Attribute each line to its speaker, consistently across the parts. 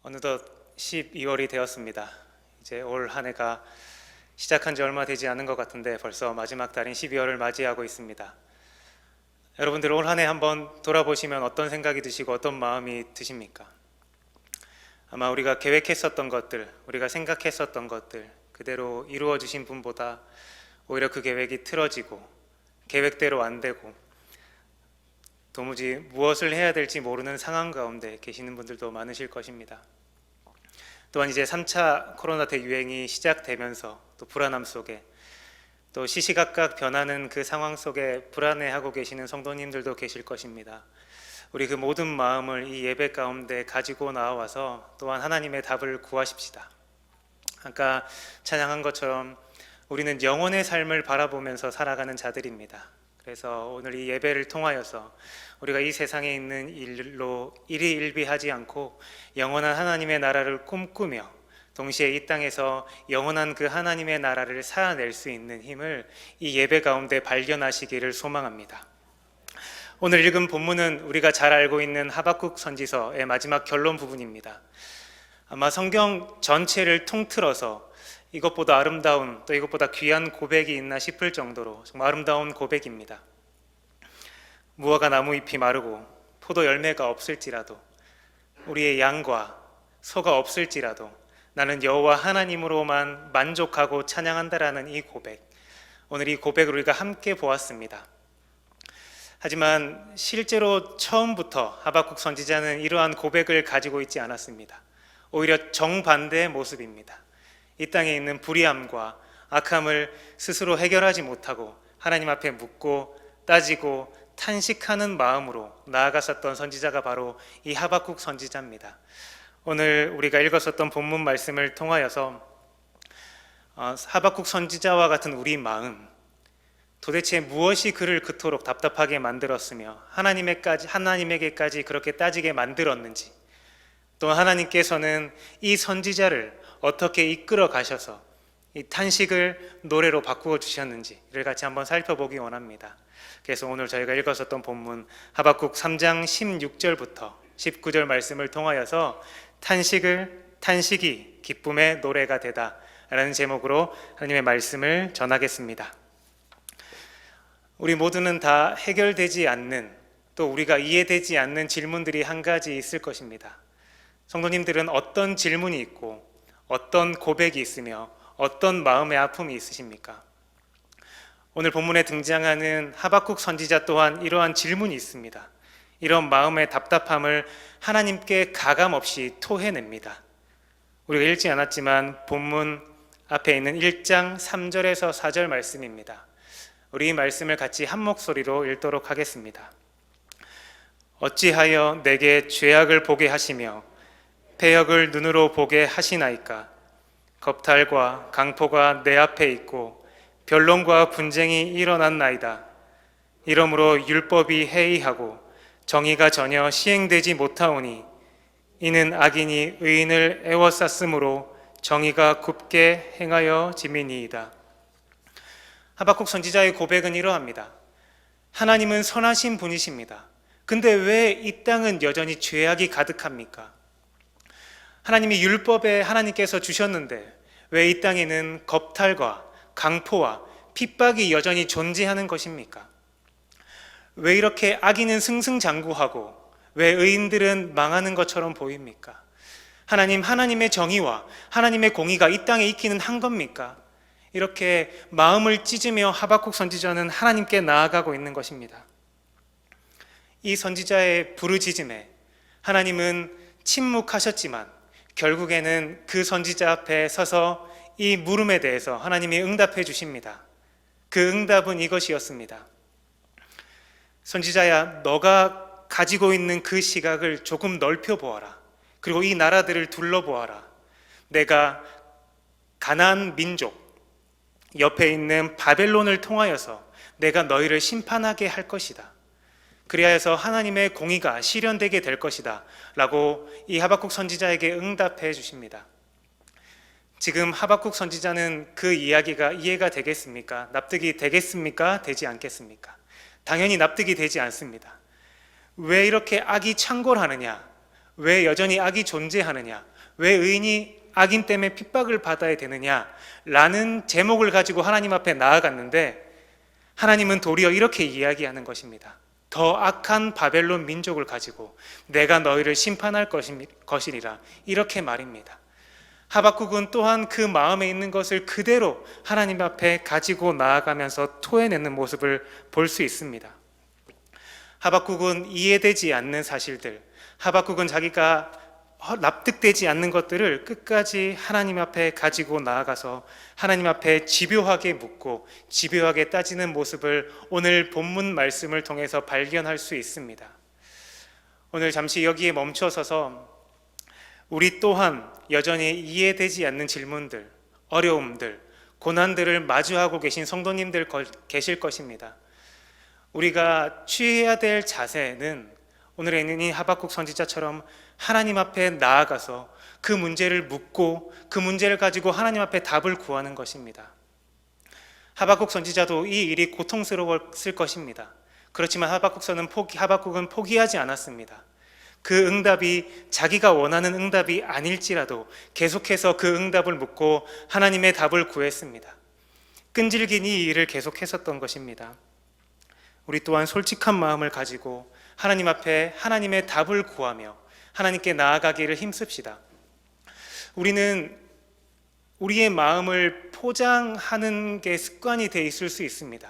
Speaker 1: 어느덧 12월이 되었습니다. 이제 올 한 해가 시작한 지 얼마 되지 않은 것 같은데 벌써 마지막 달인 12월을 맞이하고 있습니다. 여러분들 올 한 해 한번 돌아보시면 어떤 생각이 드시고 어떤 마음이 드십니까? 아마 우리가 계획했었던 것들, 우리가 생각했었던 것들 그대로 이루어 주신 분보다 오히려 그 계획이 틀어지고 계획대로 안 되고 도무지 무엇을 해야 될지 모르는 상황 가운데 계시는 분들도 많으실 것입니다. 또한 이제 3차 코로나 대유행이 시작되면서 또 불안함 속에 또 시시각각 변하는 그 상황 속에 불안해하고 계시는 성도님들도 계실 것입니다. 우리 그 모든 마음을 이 예배 가운데 가지고 나와서 또한 하나님의 답을 구하십시다. 아까 찬양한 것처럼 우리는 영혼의 삶을 바라보면서 살아가는 자들입니다. 그래서 오늘 이 예배를 통하여서 우리가 이 세상에 있는 일로 일희일비하지 않고 영원한 하나님의 나라를 꿈꾸며 동시에 이 땅에서 영원한 그 하나님의 나라를 살아낼 수 있는 힘을 이 예배 가운데 발견하시기를 소망합니다. 오늘 읽은 본문은 우리가 잘 알고 있는 하박국 선지서의 마지막 결론 부분입니다. 아마 성경 전체를 통틀어서 이것보다 아름다운 또 이것보다 귀한 고백이 있나 싶을 정도로 정말 아름다운 고백입니다. 무화과 나무 잎이 마르고 포도 열매가 없을지라도 우리의 양과 소가 없을지라도 나는 여호와 하나님으로만 만족하고 찬양한다라는 이 고백, 오늘 이 고백을 우리가 함께 보았습니다. 하지만 실제로 처음부터 하박국 선지자는 이러한 고백을 가지고 있지 않았습니다. 오히려 정반대의 모습입니다. 이 땅에 있는 불의함과 악함을 스스로 해결하지 못하고 하나님 앞에 묻고 따지고 탄식하는 마음으로 나아갔었던 선지자가 바로 이 하박국 선지자입니다. 오늘 우리가 읽었었던 본문 말씀을 통하여서 하박국 선지자와 같은 우리 마음, 도대체 무엇이 그를 그토록 답답하게 만들었으며 하나님에게까지 그렇게 따지게 만들었는지, 또 하나님께서는 이 선지자를 어떻게 이끌어 가셔서 이 탄식을 노래로 바꾸어 주셨는지를 같이 한번 살펴보기 원합니다. 그래서 오늘 저희가 읽었었던 본문 하박국 3장 16절부터 19절 말씀을 통하여서 탄식이 기쁨의 노래가 되다 라는 제목으로 하나님의 말씀을 전하겠습니다. 우리 모두는 다 해결되지 않는, 또 우리가 이해되지 않는 질문들이 한 가지 있을 것입니다. 성도님들은 어떤 질문이 있고 어떤 고백이 있으며 어떤 마음의 아픔이 있으십니까? 오늘 본문에 등장하는 하박국 선지자 또한 이러한 질문이 있습니다. 이런 마음의 답답함을 하나님께 가감없이 토해냅니다. 우리가 읽지 않았지만 본문 앞에 있는 1장 3절에서 4절 말씀입니다. 우리 이 말씀을 같이 한 목소리로 읽도록 하겠습니다. 어찌하여 내게 죄악을 보게 하시며 패역을 눈으로 보게 하시나이까? 겁탈과 강포가 내 앞에 있고 변론과 분쟁이 일어났나이다. 이러므로 율법이 해이하고 정의가 전혀 시행되지 못하오니 이는 악인이 의인을 애워쌌으므로 정의가 굽게 행하여 짐이니이다. 하박국 선지자의 고백은 이러합니다. 하나님은 선하신 분이십니다. 근데 왜 이 땅은 여전히 죄악이 가득합니까? 하나님이 율법에 하나님께서 주셨는데 왜 이 땅에는 겁탈과 강포와 핍박이 여전히 존재하는 것입니까? 왜 이렇게 악인은 승승장구하고 왜 의인들은 망하는 것처럼 보입니까? 하나님의 정의와 하나님의 공의가 이 땅에 있기는 한 겁니까? 이렇게 마음을 찢으며 하박국 선지자는 하나님께 나아가고 있는 것입니다. 이 선지자의 부르짖음에 하나님은 침묵하셨지만 결국에는 그 선지자 앞에 서서 이 물음에 대해서 하나님이 응답해 주십니다. 그 응답은 이것이었습니다. 선지자야, 너가 가지고 있는 그 시각을 조금 넓혀 보아라. 그리고 이 나라들을 둘러보아라. 내가 가나안 민족 옆에 있는 바벨론을 통하여서 내가 너희를 심판하게 할 것이다. 그리하여서 하나님의 공의가 실현되게 될 것이다 라고 이 하박국 선지자에게 응답해 주십니다. 지금 하박국 선지자는 그 이야기가 이해가 되겠습니까? 납득이 되겠습니까? 되지 않겠습니까? 당연히 납득이 되지 않습니다. 왜 이렇게 악이 창궐하느냐? 왜 여전히 악이 존재하느냐? 왜 의인이 악인 때문에 핍박을 받아야 되느냐? 라는 제목을 가지고 하나님 앞에 나아갔는데 하나님은 도리어 이렇게 이야기하는 것입니다. 더 악한 바벨론 민족을 가지고 내가 너희를 심판할 것이니라, 이렇게 말입니다. 하박국은 또한 그 마음에 있는 것을 그대로 하나님 앞에 가지고 나아가면서 토해내는 모습을 볼 수 있습니다. 하박국은 이해되지 않는 사실들, 하박국은 자기가 납득되지 않는 것들을 끝까지 하나님 앞에 가지고 나아가서 하나님 앞에 집요하게 묻고 집요하게 따지는 모습을 오늘 본문 말씀을 통해서 발견할 수 있습니다. 오늘 잠시 여기에 멈춰서서 우리 또한 여전히 이해되지 않는 질문들, 어려움들, 고난들을 마주하고 계신 성도님들 계실 것입니다. 우리가 취해야 될 자세는 오늘에 있는 이 하박국 선지자처럼 하나님 앞에 나아가서 그 문제를 묻고 그 문제를 가지고 하나님 앞에 답을 구하는 것입니다. 하박국 선지자도 이 일이 고통스러웠을 것입니다. 그렇지만 하박국은 포기하지 않았습니다. 그 응답이 자기가 원하는 응답이 아닐지라도 계속해서 그 응답을 묻고 하나님의 답을 구했습니다. 끈질긴 이 일을 계속했었던 것입니다. 우리 또한 솔직한 마음을 가지고 하나님 앞에 하나님의 답을 구하며 하나님께 나아가기를 힘씁시다. 우리는 우리의 마음을 포장하는 게 습관이 돼 있을 수 있습니다.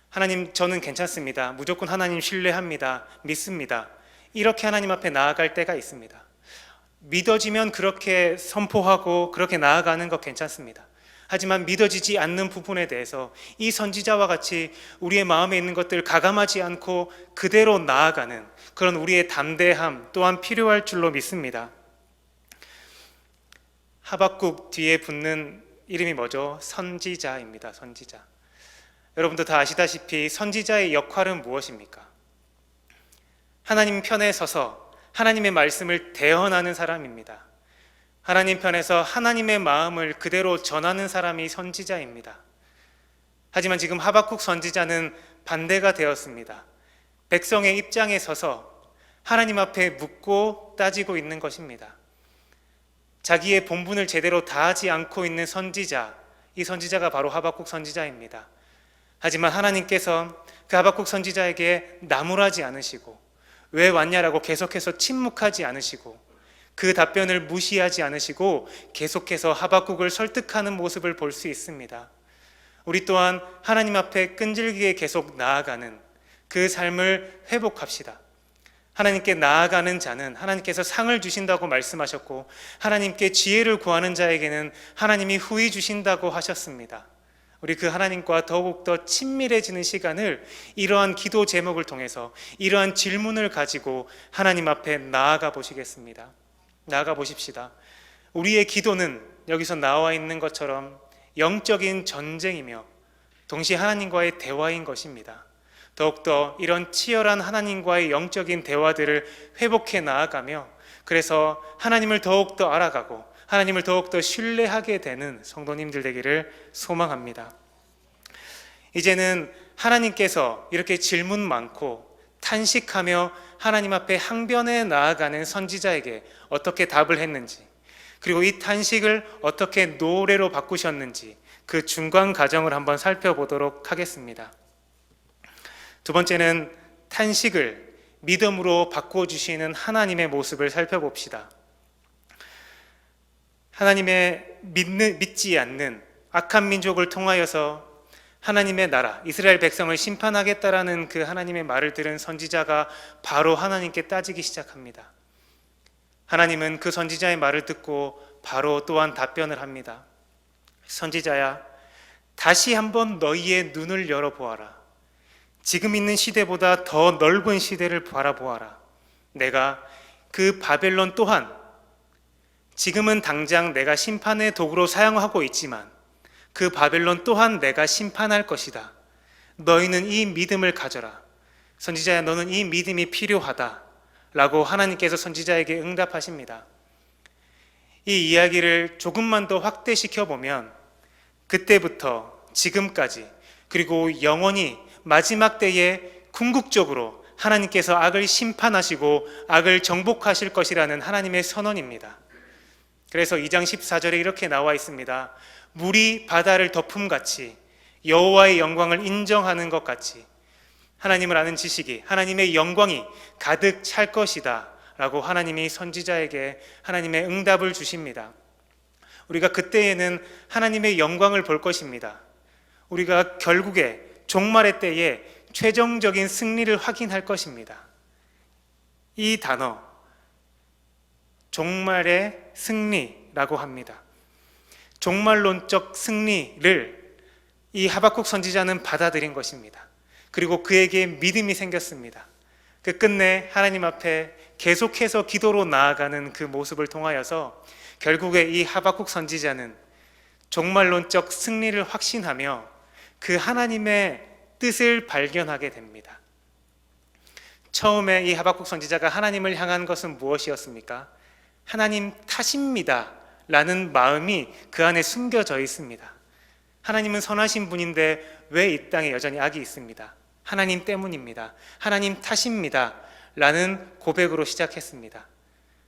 Speaker 1: 하나님, 저는 괜찮습니다. 무조건 하나님 신뢰합니다. 믿습니다. 이렇게 하나님 앞에 나아갈 때가 있습니다. 믿어지면 그렇게 선포하고 그렇게 나아가는 것 괜찮습니다. 하지만 믿어지지 않는 부분에 대해서 이 선지자와 같이 우리의 마음에 있는 것들 가감하지 않고 그대로 나아가는 그런 우리의 담대함 또한 필요할 줄로 믿습니다. 하박국 뒤에 붙는 이름이 뭐죠? 선지자입니다. 선지자. 여러분도 다 아시다시피 선지자의 역할은 무엇입니까? 하나님 편에 서서 하나님의 말씀을 대언하는 사람입니다. 하나님 편에서 하나님의 마음을 그대로 전하는 사람이 선지자입니다. 하지만 지금 하박국 선지자는 반대가 되었습니다. 백성의 입장에 서서 하나님 앞에 묻고 따지고 있는 것입니다. 자기의 본분을 제대로 다하지 않고 있는 선지자, 이 선지자가 바로 하박국 선지자입니다. 하지만 하나님께서 그 하박국 선지자에게 나무라지 않으시고 왜 왔냐라고 계속해서 침묵하지 않으시고 그 답변을 무시하지 않으시고 계속해서 하박국을 설득하는 모습을 볼 수 있습니다. 우리 또한 하나님 앞에 끈질기게 계속 나아가는 그 삶을 회복합시다. 하나님께 나아가는 자는 하나님께서 상을 주신다고 말씀하셨고 하나님께 지혜를 구하는 자에게는 하나님이 후히 주신다고 하셨습니다. 우리 그 하나님과 더욱더 친밀해지는 시간을 이러한 기도 제목을 통해서 이러한 질문을 가지고 하나님 앞에 나아가 보시겠습니다. 나아가 보십시다. 우리의 기도는 여기서 나와 있는 것처럼 영적인 전쟁이며 동시에 하나님과의 대화인 것입니다. 더욱더 이런 치열한 하나님과의 영적인 대화들을 회복해 나아가며 그래서 하나님을 더욱더 알아가고 하나님을 더욱더 신뢰하게 되는 성도님들 되기를 소망합니다. 이제는 하나님께서 이렇게 질문 많고 탄식하며 하나님 앞에 항변해 나아가는 선지자에게 어떻게 답을 했는지, 그리고 이 탄식을 어떻게 노래로 바꾸셨는지 그 중간 과정을 한번 살펴보도록 하겠습니다. 두 번째는 탄식을 믿음으로 바꿔주시는 하나님의 모습을 살펴봅시다. 하나님의 믿지 않는 악한 민족을 통하여서 하나님의 나라, 이스라엘 백성을 심판하겠다라는 그 하나님의 말을 들은 선지자가 바로 하나님께 따지기 시작합니다. 하나님은 그 선지자의 말을 듣고 바로 또한 답변을 합니다. 선지자야, 다시 한번 너희의 눈을 열어보아라. 지금 있는 시대보다 더 넓은 시대를 바라보아라. 내가 그 바벨론 또한 지금은 당장 내가 심판의 도구로 사용하고 있지만 그 바벨론 또한 내가 심판할 것이다. 너희는 이 믿음을 가져라. 선지자야, 너는 이 믿음이 필요하다 라고 하나님께서 선지자에게 응답하십니다. 이 이야기를 조금만 더 확대시켜 보면 그때부터 지금까지 그리고 영원히 마지막 때에 궁극적으로 하나님께서 악을 심판하시고 악을 정복하실 것이라는 하나님의 선언입니다. 그래서 2장 14절에 이렇게 나와 있습니다. 물이 바다를 덮음같이 여호와의 영광을 인정하는 것 같이 하나님을 아는 지식이, 하나님의 영광이 가득 찰 것이다 라고 하나님이 선지자에게 하나님의 응답을 주십니다. 우리가 그때에는 하나님의 영광을 볼 것입니다. 우리가 결국에 종말의 때에 최종적인 승리를 확인할 것입니다. 이 단어, 종말의 승리라고 합니다. 종말론적 승리를 이 하박국 선지자는 받아들인 것입니다. 그리고 그에게 믿음이 생겼습니다. 그 끝내 하나님 앞에 계속해서 기도로 나아가는 그 모습을 통하여서 결국에 이 하박국 선지자는 종말론적 승리를 확신하며 그 하나님의 뜻을 발견하게 됩니다. 처음에 이 하박국 선지자가 하나님을 향한 것은 무엇이었습니까? 하나님 탓입니다 라는 마음이 그 안에 숨겨져 있습니다. 하나님은 선하신 분인데 왜 이 땅에 여전히 악이 있습니다? 하나님 때문입니다. 하나님 탓입니다 라는 고백으로 시작했습니다.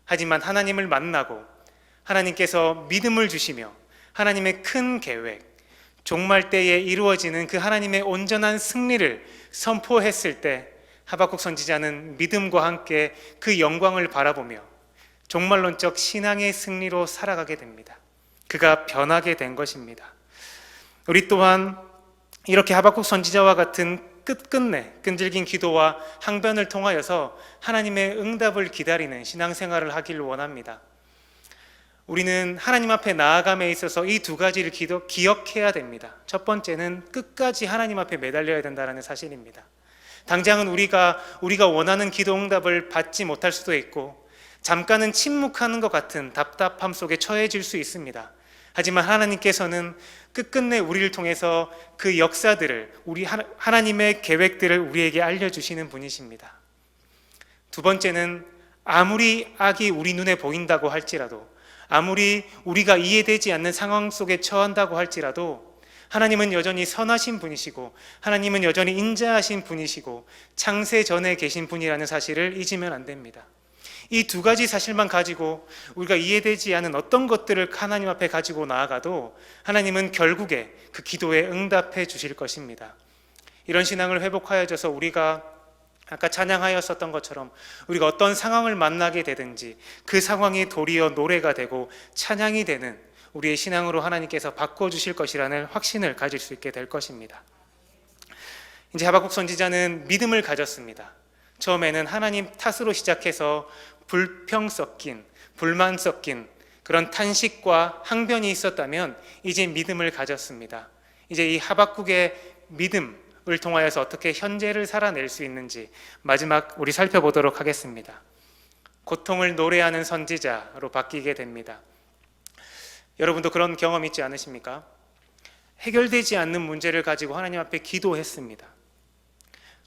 Speaker 1: 하지만 하나님을 만나고 하나님께서 믿음을 주시며 하나님의 큰 계획, 종말 때에 이루어지는 그 하나님의 온전한 승리를 선포했을 때 하박국 선지자는 믿음과 함께 그 영광을 바라보며 종말론적 신앙의 승리로 살아가게 됩니다. 그가 변하게 된 것입니다. 우리 또한 이렇게 하박국 선지자와 같은 끝끝내 끈질긴 기도와 항변을 통하여서 하나님의 응답을 기다리는 신앙생활을 하기를 원합니다. 우리는 하나님 앞에 나아감에 있어서 이 두 가지를 기억해야 됩니다. 첫 번째는 끝까지 하나님 앞에 매달려야 된다는 사실입니다. 당장은 우리가 원하는 기도 응답을 받지 못할 수도 있고 잠깐은 침묵하는 것 같은 답답함 속에 처해질 수 있습니다. 하지만 하나님께서는 끝끝내 우리를 통해서 그 역사들을, 하나님의 계획들을 우리에게 알려주시는 분이십니다. 두 번째는 아무리 악이 우리 눈에 보인다고 할지라도, 아무리 우리가 이해되지 않는 상황 속에 처한다고 할지라도 하나님은 여전히 선하신 분이시고 하나님은 여전히 인자하신 분이시고 창세 전에 계신 분이라는 사실을 잊으면 안 됩니다. 이 두 가지 사실만 가지고 우리가 이해되지 않은 어떤 것들을 하나님 앞에 가지고 나아가도 하나님은 결국에 그 기도에 응답해 주실 것입니다. 이런 신앙을 회복하여져서 우리가 아까 찬양하였었던 것처럼 우리가 어떤 상황을 만나게 되든지 그 상황이 도리어 노래가 되고 찬양이 되는 우리의 신앙으로 하나님께서 바꿔주실 것이라는 확신을 가질 수 있게 될 것입니다. 이제 하박국 선지자는 믿음을 가졌습니다. 처음에는 하나님 탓으로 시작해서 불평 섞인, 불만 섞인 그런 탄식과 항변이 있었다면 이제 믿음을 가졌습니다. 이제 이 하박국의 믿음을 통하여서 어떻게 현재를 살아낼 수 있는지 마지막 우리 살펴보도록 하겠습니다. 고통을 노래하는 선지자로 바뀌게 됩니다. 여러분도 그런 경험 있지 않으십니까? 해결되지 않는 문제를 가지고 하나님 앞에 기도했습니다.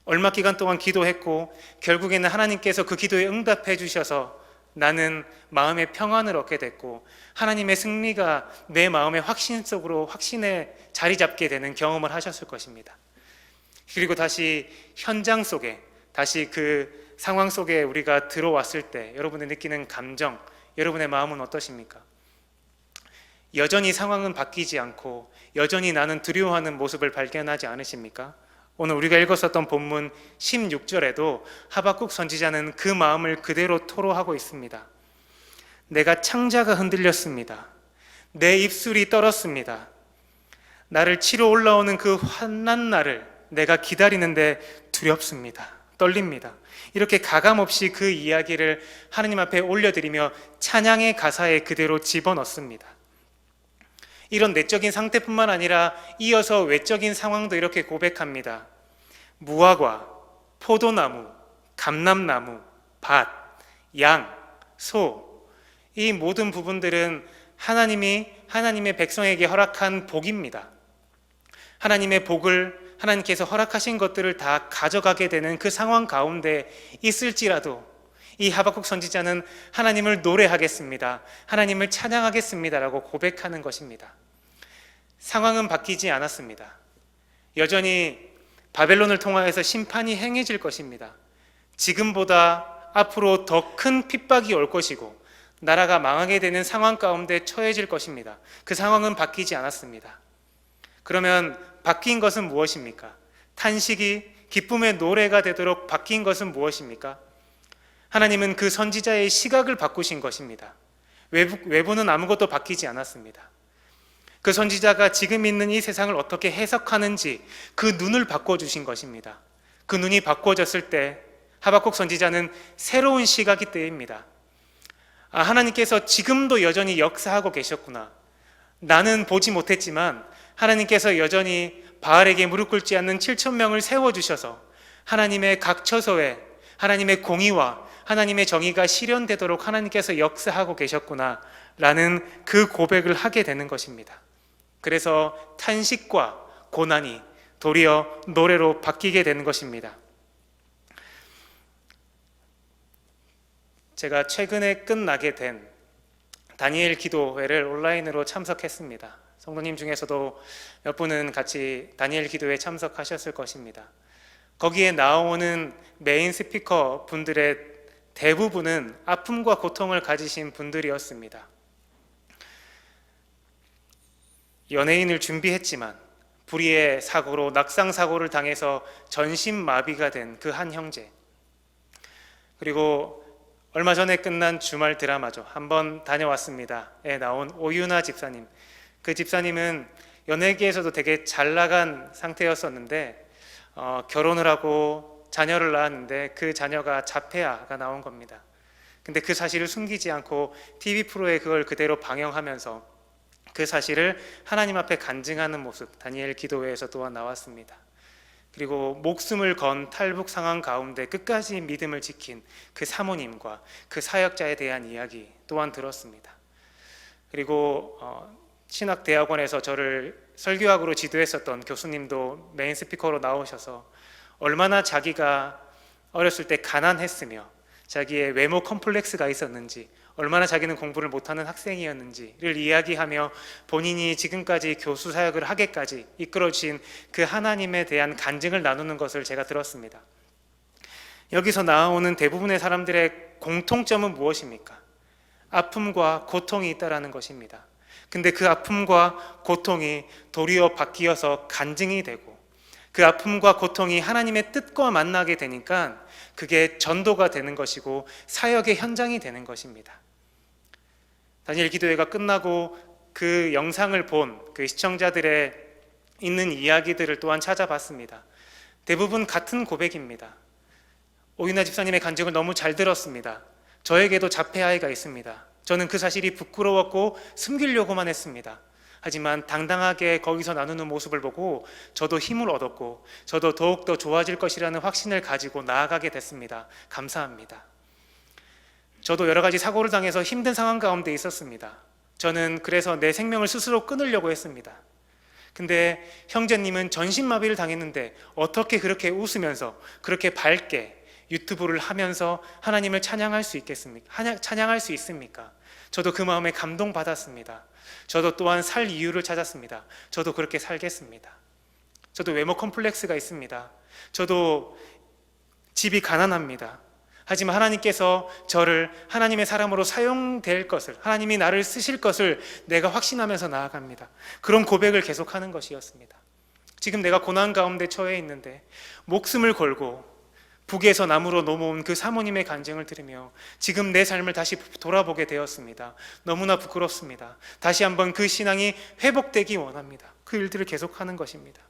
Speaker 1: 얼마 기간 동안 기도했고 결국에는 하나님께서 그 기도에 응답해 주셔서 나는 마음의 평안을 얻게 됐고 하나님의 승리가 내 마음의 확신 속으로 확신에 자리 잡게 되는 경험을 하셨을 것입니다. 그리고 다시 현장 속에, 다시 그 상황 속에 우리가 들어왔을 때 여러분이 느끼는 감정, 여러분의 마음은 어떠십니까? 여전히 상황은 바뀌지 않고 여전히 나는 두려워하는 모습을 발견하지 않으십니까? 오늘 우리가 읽었었던 본문 16절에도 하박국 선지자는 그 마음을 그대로 토로하고 있습니다. 내가 창자가 흔들렸습니다. 내 입술이 떨었습니다. 나를 치러 올라오는 그 환난 날을 내가 기다리는데 두렵습니다. 떨립니다. 이렇게 가감없이 그 이야기를 하나님 앞에 올려드리며 찬양의 가사에 그대로 집어넣습니다. 이런 내적인 상태뿐만 아니라 이어서 외적인 상황도 이렇게 고백합니다. 무화과, 포도나무, 감람나무, 밭, 양, 소, 이 모든 부분들은 하나님이 하나님의 백성에게 허락한 복입니다. 하나님의 복을 하나님께서 허락하신 것들을 다 가져가게 되는 그 상황 가운데 있을지라도 이 하박국 선지자는 하나님을 노래하겠습니다. 하나님을 찬양하겠습니다 라고 고백하는 것입니다. 상황은 바뀌지 않았습니다. 여전히 바벨론을 통하여서 심판이 행해질 것입니다. 지금보다 앞으로 더 큰 핍박이 올 것이고 나라가 망하게 되는 상황 가운데 처해질 것입니다. 그 상황은 바뀌지 않았습니다. 그러면 바뀐 것은 무엇입니까? 탄식이 기쁨의 노래가 되도록 바뀐 것은 무엇입니까? 하나님은 그 선지자의 시각을 바꾸신 것입니다. 외부는 아무것도 바뀌지 않았습니다. 그 선지자가 지금 있는 이 세상을 어떻게 해석하는지 그 눈을 바꿔주신 것입니다. 그 눈이 바꿔졌을 때 하박국 선지자는 새로운 시각이 뜨입니다. 하나님께서 지금도 여전히 역사하고 계셨구나. 나는 보지 못했지만 하나님께서 여전히 바알에게 무릎 꿇지 않는 7,000명을 세워주셔서 하나님의 각 처소에 하나님의 공의와 하나님의 정의가 실현되도록 하나님께서 역사하고 계셨구나 라는 그 고백을 하게 되는 것입니다. 그래서 탄식과 고난이 도리어 노래로 바뀌게 되는 것입니다. 제가 최근에 끝나게 된 다니엘 기도회를 온라인으로 참석했습니다. 성도님 중에서도 몇 분은 같이 다니엘 기도회에 참석하셨을 것입니다. 거기에 나오는 메인 스피커 분들의 대부분은 아픔과 고통을 가지신 분들이었습니다. 연예인을 준비했지만 불의의 사고로 낙상 사고를 당해서 전신마비가 된 그 한 형제, 그리고 얼마 전에 끝난 주말 드라마죠. 한번 다녀왔습니다에 나온 오유나 집사님. 그 집사님은 연예계에서도 되게 잘 나간 상태였었는데 결혼을 하고 자녀를 낳았는데 그 자녀가 자폐아가 나온 겁니다. 근데 그 사실을 숨기지 않고 TV 프로에 그걸 그대로 방영하면서 그 사실을 하나님 앞에 간증하는 모습, 다니엘 기도회에서 또한 나왔습니다. 그리고 목숨을 건 탈북 상황 가운데 끝까지 믿음을 지킨 그 사모님과 그 사역자에 대한 이야기 또한 들었습니다. 그리고 신학대학원에서 저를 설교학으로 지도했었던 교수님도 메인 스피커로 나오셔서 얼마나 자기가 어렸을 때 가난했으며 자기의 외모 컴플렉스가 있었는지, 얼마나 자기는 공부를 못하는 학생이었는지를 이야기하며 본인이 지금까지 교수 사역을 하기까지 이끌어주신 그 하나님에 대한 간증을 나누는 것을 제가 들었습니다. 여기서 나오는 대부분의 사람들의 공통점은 무엇입니까? 아픔과 고통이 있다라는 것입니다. 근데 그 아픔과 고통이 도리어 바뀌어서 간증이 되고 그 아픔과 고통이 하나님의 뜻과 만나게 되니까 그게 전도가 되는 것이고 사역의 현장이 되는 것입니다. 다니엘 기도회가 끝나고 그 영상을 본 그 시청자들의 있는 이야기들을 또한 찾아봤습니다. 대부분 같은 고백입니다. 오윤아 집사님의 간증을 너무 잘 들었습니다. 저에게도 자폐아이가 있습니다. 저는 그 사실이 부끄러웠고 숨기려고만 했습니다. 하지만 당당하게 거기서 나누는 모습을 보고 저도 힘을 얻었고 저도 더욱더 좋아질 것이라는 확신을 가지고 나아가게 됐습니다. 감사합니다. 저도 여러 가지 사고를 당해서 힘든 상황 가운데 있었습니다. 저는 그래서 내 생명을 스스로 끊으려고 했습니다. 근데 형제님은 전신마비를 당했는데 어떻게 그렇게 웃으면서 그렇게 밝게 유튜브를 하면서 하나님을 찬양할 수 있겠습니까? 찬양할 수 있습니까? 저도 그 마음에 감동받았습니다. 저도 또한 살 이유를 찾았습니다. 저도 그렇게 살겠습니다. 저도 외모 컴플렉스가 있습니다. 저도 집이 가난합니다. 하지만 하나님께서 저를 하나님의 사람으로 사용될 것을, 하나님이 나를 쓰실 것을 내가 확신하면서 나아갑니다. 그런 고백을 계속하는 것이었습니다. 지금 내가 고난 가운데 처해 있는데 목숨을 걸고 북에서 남으로 넘어온 그 사모님의 간증을 들으며 지금 내 삶을 다시 돌아보게 되었습니다. 너무나 부끄럽습니다. 다시 한번 그 신앙이 회복되기 원합니다. 그 일들을 계속하는 것입니다.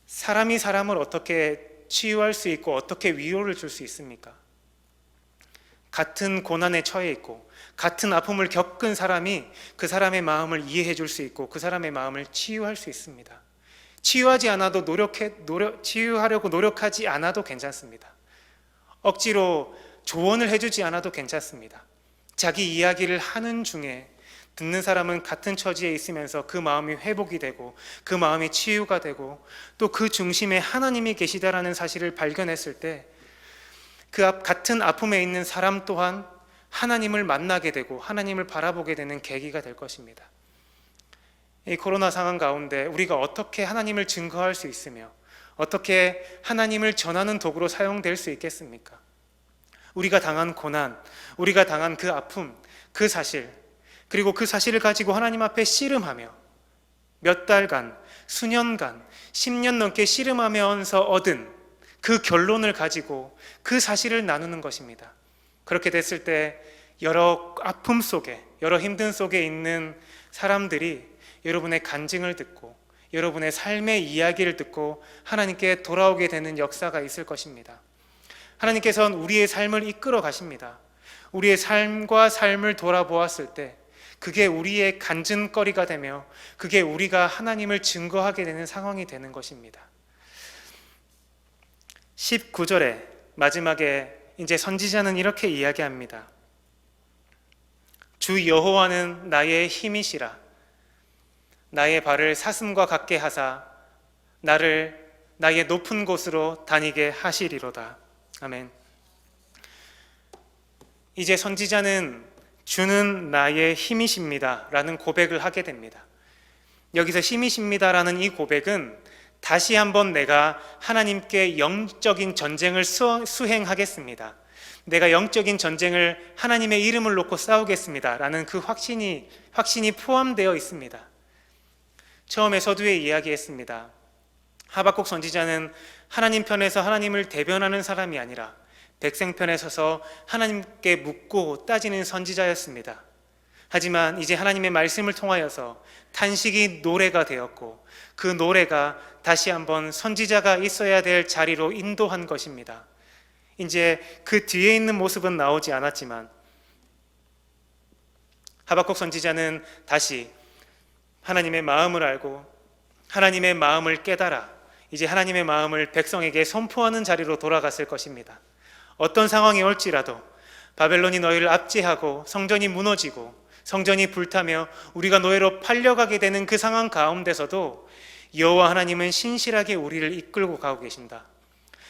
Speaker 1: 사람이 사람을 어떻게 치유할 수 있고 어떻게 위로를 줄 수 있습니까? 같은 고난에 처해 있고 같은 아픔을 겪은 사람이 그 사람의 마음을 이해해 줄 수 있고 그 사람의 마음을 치유할 수 있습니다. 치유하지 않아도 치유하려고 노력하지 않아도 괜찮습니다. 억지로 조언을 해주지 않아도 괜찮습니다. 자기 이야기를 하는 중에 듣는 사람은 같은 처지에 있으면서 그 마음이 회복이 되고 그 마음이 치유가 되고 또 그 중심에 하나님이 계시다라는 사실을 발견했을 때 그 같은 아픔에 있는 사람 또한 하나님을 만나게 되고 하나님을 바라보게 되는 계기가 될 것입니다. 이 코로나 상황 가운데 우리가 어떻게 하나님을 증거할 수 있으며 어떻게 하나님을 전하는 도구로 사용될 수 있겠습니까? 우리가 당한 고난, 우리가 당한 그 아픔, 그 사실, 그리고 그 사실을 가지고 하나님 앞에 씨름하며 몇 달간, 수년간, 10년 넘게 씨름하면서 얻은 그 결론을 가지고 그 사실을 나누는 것입니다. 그렇게 됐을 때 여러 아픔 속에, 여러 힘든 속에 있는 사람들이 여러분의 간증을 듣고 여러분의 삶의 이야기를 듣고 하나님께 돌아오게 되는 역사가 있을 것입니다. 하나님께서는 우리의 삶을 이끌어 가십니다. 우리의 삶과 삶을 돌아보았을 때 그게 우리의 간증거리가 되며 그게 우리가 하나님을 증거하게 되는 상황이 되는 것입니다. 19절에 마지막에 이제 선지자는 이렇게 이야기합니다. 주 여호와는 나의 힘이시라. 나의 발을 사슴과 같게 하사 나를 나의 높은 곳으로 다니게 하시리로다. 아멘. 이제 선지자는 주는 나의 힘이십니다 라는 고백을 하게 됩니다. 여기서 힘이십니다 라는 이 고백은 다시 한번 내가 하나님께 영적인 전쟁을 수행하겠습니다, 내가 영적인 전쟁을 하나님의 이름을 놓고 싸우겠습니다 라는 그 확신이 포함되어 있습니다. 처음에 서두에 이야기했습니다. 하박국 선지자는 하나님 편에서 하나님을 대변하는 사람이 아니라 백성 편에 서서 하나님께 묻고 따지는 선지자였습니다. 하지만 이제 하나님의 말씀을 통하여서 탄식이 노래가 되었고 그 노래가 다시 한번 선지자가 있어야 될 자리로 인도한 것입니다. 이제 그 뒤에 있는 모습은 나오지 않았지만 하박국 선지자는 다시 하나님의 마음을 알고 하나님의 마음을 깨달아 이제 하나님의 마음을 백성에게 선포하는 자리로 돌아갔을 것입니다. 어떤 상황이 올지라도 바벨론이 너희를 압제하고 성전이 무너지고 성전이 불타며 우리가 노예로 팔려가게 되는 그 상황 가운데서도 여호와 하나님은 신실하게 우리를 이끌고 가고 계신다.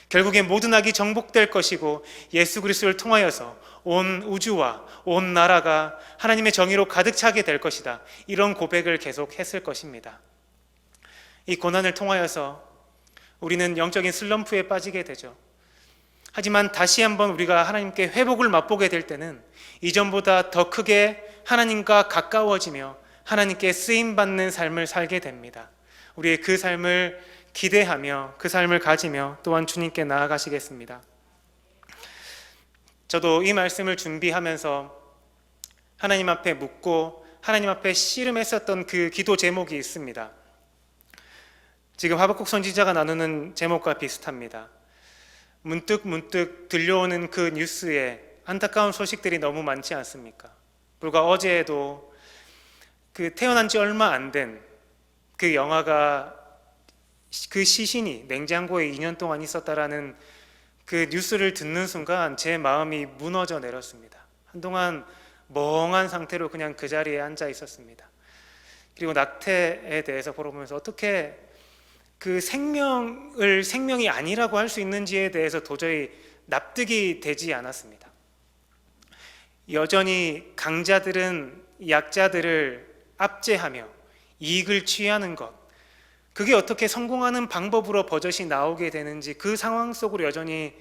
Speaker 1: 결국에 모든 악이 정복될 것이고 예수 그리스도를 통하여서 온 우주와 온 나라가 하나님의 정의로 가득 차게 될 것이다. 이런 고백을 계속했을 것입니다. 이 고난을 통하여서 우리는 영적인 슬럼프에 빠지게 되죠. 하지만 다시 한번 우리가 하나님께 회복을 맛보게 될 때는 이전보다 더 크게 하나님과 가까워지며 하나님께 쓰임받는 삶을 살게 됩니다. 우리의 그 삶을 기대하며 그 삶을 가지며 또한 주님께 나아가시겠습니다. 저도 이 말씀을 준비하면서 하나님 앞에 묻고 하나님 앞에 씨름했었던 그 기도 제목이 있습니다. 지금 하박국 선지자가 나누는 제목과 비슷합니다. 문득 들려오는 그 뉴스에 안타까운 소식들이 너무 많지 않습니까? 불과 어제에도 그 태어난 지 얼마 안 된 그 영화가 그 시신이 냉장고에 2년 동안 있었다라는 그 뉴스를 듣는 순간 제 마음이 무너져 내렸습니다. 한동안 멍한 상태로 그냥 그 자리에 앉아 있었습니다. 그리고 낙태에 대해서 보면서 어떻게 그 생명이 아니라고 할 수 있는지에 대해서 도저히 납득이 되지 않았습니다. 여전히 강자들은 약자들을 압제하며 이익을 취하는 것, 그게 어떻게 성공하는 방법으로 버젓이 나오게 되는지 그 상황 속으로 여전히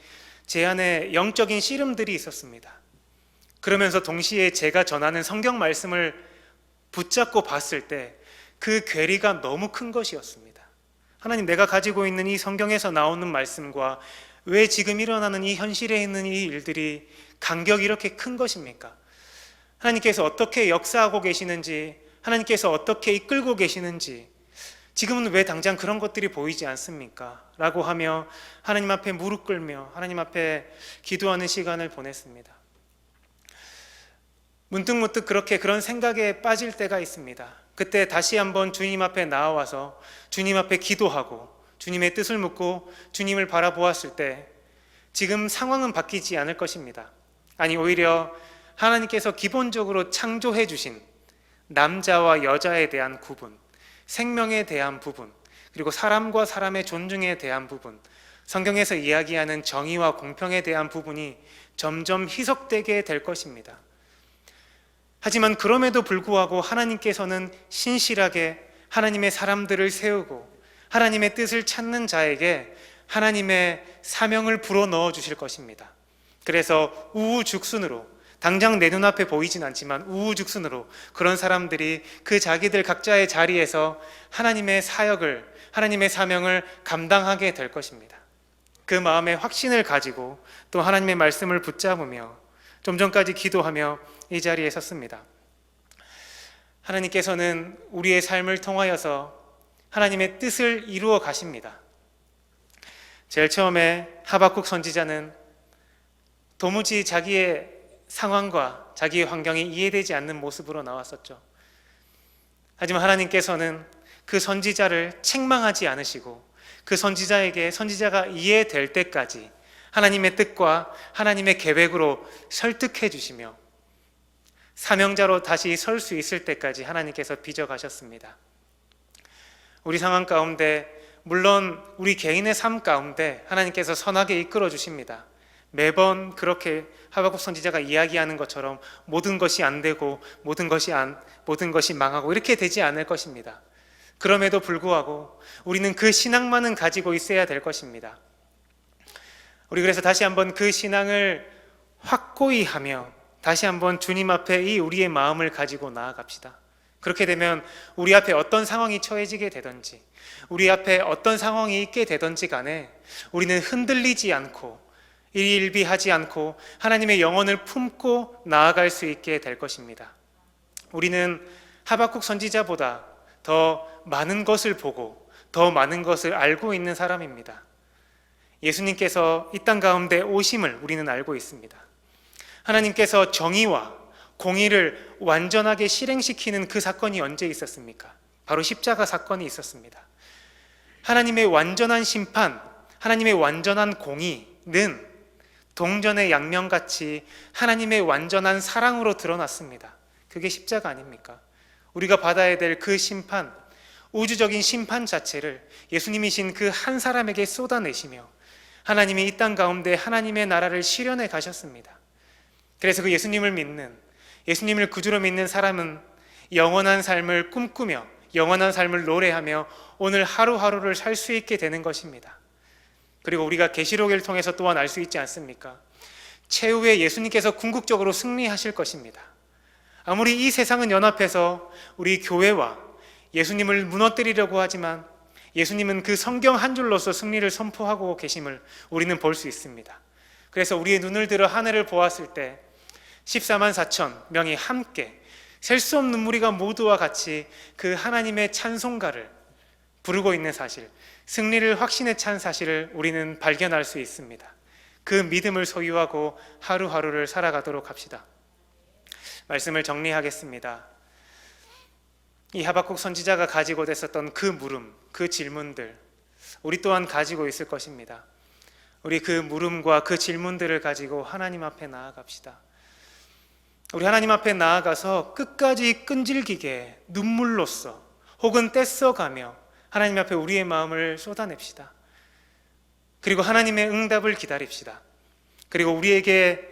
Speaker 1: 제 안에 영적인 씨름들이 있었습니다. 그러면서 동시에 제가 전하는 성경 말씀을 붙잡고 봤을 때 그 괴리가 너무 큰 것이었습니다. 하나님, 내가 가지고 있는 이 성경에서 나오는 말씀과 왜 지금 일어나는 이 현실에 있는 이 일들이 간격이 이렇게 큰 것입니까? 하나님께서 어떻게 역사하고 계시는지, 하나님께서 어떻게 이끌고 계시는지, 지금은 왜 당장 그런 것들이 보이지 않습니까? 라고 하며 하나님 앞에 무릎 꿇며 하나님 앞에 기도하는 시간을 보냈습니다. 문득 그렇게 그런 생각에 빠질 때가 있습니다. 그때 다시 한번 주님 앞에 나와서 주님 앞에 기도하고 주님의 뜻을 묻고 주님을 바라보았을 때 지금 상황은 바뀌지 않을 것입니다. 아니, 오히려 하나님께서 기본적으로 창조해 주신 남자와 여자에 대한 구분, 생명에 대한 부분, 그리고 사람과 사람의 존중에 대한 부분, 성경에서 이야기하는 정의와 공평에 대한 부분이 점점 희석되게 될 것입니다. 하지만 그럼에도 불구하고 하나님께서는 신실하게 하나님의 사람들을 세우고 하나님의 뜻을 찾는 자에게 하나님의 사명을 불어넣어 주실 것입니다. 그래서 우후죽순으로, 당장 내 눈앞에 보이진 않지만 우후죽순으로 그런 사람들이 그 자기들 각자의 자리에서 하나님의 사역을, 하나님의 사명을 감당하게 될 것입니다. 그 마음의 확신을 가지고 또 하나님의 말씀을 붙잡으며 좀 전까지 기도하며 이 자리에 섰습니다. 하나님께서는 우리의 삶을 통하여서 하나님의 뜻을 이루어 가십니다. 제일 처음에 하박국 선지자는 도무지 자기의 상황과 자기의 환경이 이해되지 않는 모습으로 나왔었죠. 하지만 하나님께서는 그 선지자를 책망하지 않으시고 그 선지자가 이해될 때까지 하나님의 뜻과 하나님의 계획으로 설득해 주시며 사명자로 다시 설 수 있을 때까지 하나님께서 빚어가셨습니다. 우리 상황 가운데, 물론 우리 개인의 삶 가운데 하나님께서 선하게 이끌어 주십니다. 매번 그렇게 하박국 선지자가 이야기하는 것처럼 모든 것이 안 되고 모든 것이 망하고 이렇게 되지 않을 것입니다. 그럼에도 불구하고 우리는 그 신앙만은 가지고 있어야 될 것입니다. 우리 그래서 다시 한번 그 신앙을 확고히 하며 다시 한번 주님 앞에 이 우리의 마음을 가지고 나아갑시다. 그렇게 되면 우리 앞에 어떤 상황이 처해지게 되든지, 우리 앞에 어떤 상황이 있게 되든지 간에 우리는 흔들리지 않고 일일비하지 않고 하나님의 영혼을 품고 나아갈 수 있게 될 것입니다. 우리는 하박국 선지자보다 더 많은 것을 보고 더 많은 것을 알고 있는 사람입니다. 예수님께서 이 땅 가운데 오심을 우리는 알고 있습니다. 하나님께서 정의와 공의를 완전하게 실행시키는 그 사건이 언제 있었습니까? 바로 십자가 사건이 있었습니다. 하나님의 완전한 심판, 하나님의 완전한 공의는 동전의 양면같이 하나님의 완전한 사랑으로 드러났습니다. 그게 십자가 아닙니까? 우리가 받아야 될 그 심판, 우주적인 심판 자체를 예수님이신 그 한 사람에게 쏟아내시며 하나님이 이 땅 가운데 하나님의 나라를 실현해 가셨습니다. 그래서 그 예수님을 믿는, 예수님을 구주로 믿는 사람은 영원한 삶을 꿈꾸며 영원한 삶을 노래하며 오늘 하루하루를 살 수 있게 되는 것입니다. 그리고 우리가 계시록을 통해서 또한 알 수 있지 않습니까? 최후에 예수님께서 궁극적으로 승리하실 것입니다. 아무리 이 세상은 연합해서 우리 교회와 예수님을 무너뜨리려고 하지만 예수님은 그 성경 한 줄로서 승리를 선포하고 계심을 우리는 볼 수 있습니다. 그래서 우리의 눈을 들어 하늘을 보았을 때 14만 4천 명이 함께 셀 수 없는 무리가 모두와 같이 그 하나님의 찬송가를 부르고 있는 사실, 승리를 확신에 찬 사실을 우리는 발견할 수 있습니다. 그 믿음을 소유하고 하루하루를 살아가도록 합시다. 말씀을 정리하겠습니다. 이 하박국 선지자가 가지고 있었던 그 물음, 그 질문들, 우리 또한 가지고 있을 것입니다. 우리 그 물음과 그 질문들을 가지고 하나님 앞에 나아갑시다. 우리 하나님 앞에 나아가서 끝까지 끈질기게 눈물로써 혹은 떼써가며 하나님 앞에 우리의 마음을 쏟아냅시다. 그리고 하나님의 응답을 기다립시다. 그리고 우리에게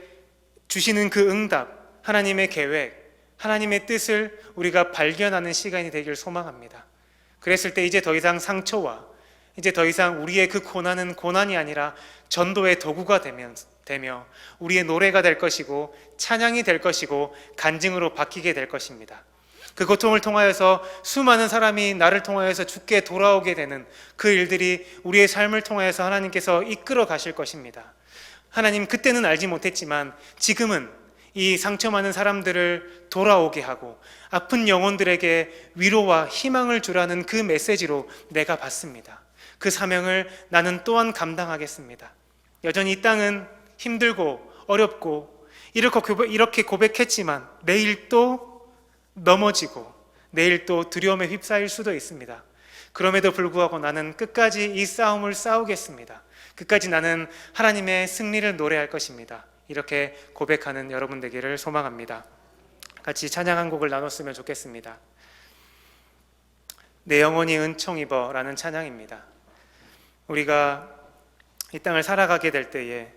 Speaker 1: 주시는 그 응답, 하나님의 계획, 하나님의 뜻을 우리가 발견하는 시간이 되길 소망합니다. 그랬을 때 이제 더 이상 상처와 이제 더 이상 우리의 그 고난은 고난이 아니라 전도의 도구가 되며 우리의 노래가 될 것이고 찬양이 될 것이고 간증으로 바뀌게 될 것입니다. 그 고통을 통하여서 수많은 사람이 나를 통하여서 주께 돌아오게 되는 그 일들이 우리의 삶을 통하여서 하나님께서 이끌어 가실 것입니다. 하나님, 그때는 알지 못했지만 지금은 이 상처 많은 사람들을 돌아오게 하고 아픈 영혼들에게 위로와 희망을 주라는 그 메시지로 내가 받습니다. 그 사명을 나는 또한 감당하겠습니다. 여전히 이 땅은 힘들고 어렵고 이렇게 고백했지만 내일 또 넘어지고 내일 또 두려움에 휩싸일 수도 있습니다. 그럼에도 불구하고 나는 끝까지 이 싸움을 싸우겠습니다. 끝까지 나는 하나님의 승리를 노래할 것입니다. 이렇게 고백하는 여러분 되기를 소망합니다. 같이 찬양 한 곡을 나눴으면 좋겠습니다. 내 영혼이 은총 입어 라는 찬양입니다. 우리가 이 땅을 살아가게 될 때에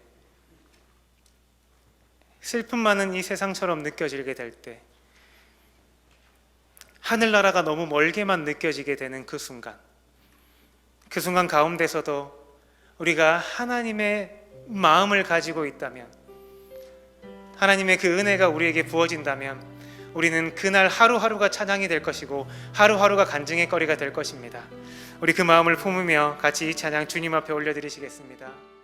Speaker 1: 슬픔 많은 이 세상처럼 느껴지게 될 때, 하늘나라가 너무 멀게만 느껴지게 되는 그 순간 가운데서도 우리가 하나님의 마음을 가지고 있다면, 하나님의 그 은혜가 우리에게 부어진다면 우리는 그날 하루하루가 찬양이 될 것이고 하루하루가 간증의 거리가 될 것입니다. 우리 그 마음을 품으며 같이 이 찬양 주님 앞에 올려드리시겠습니다.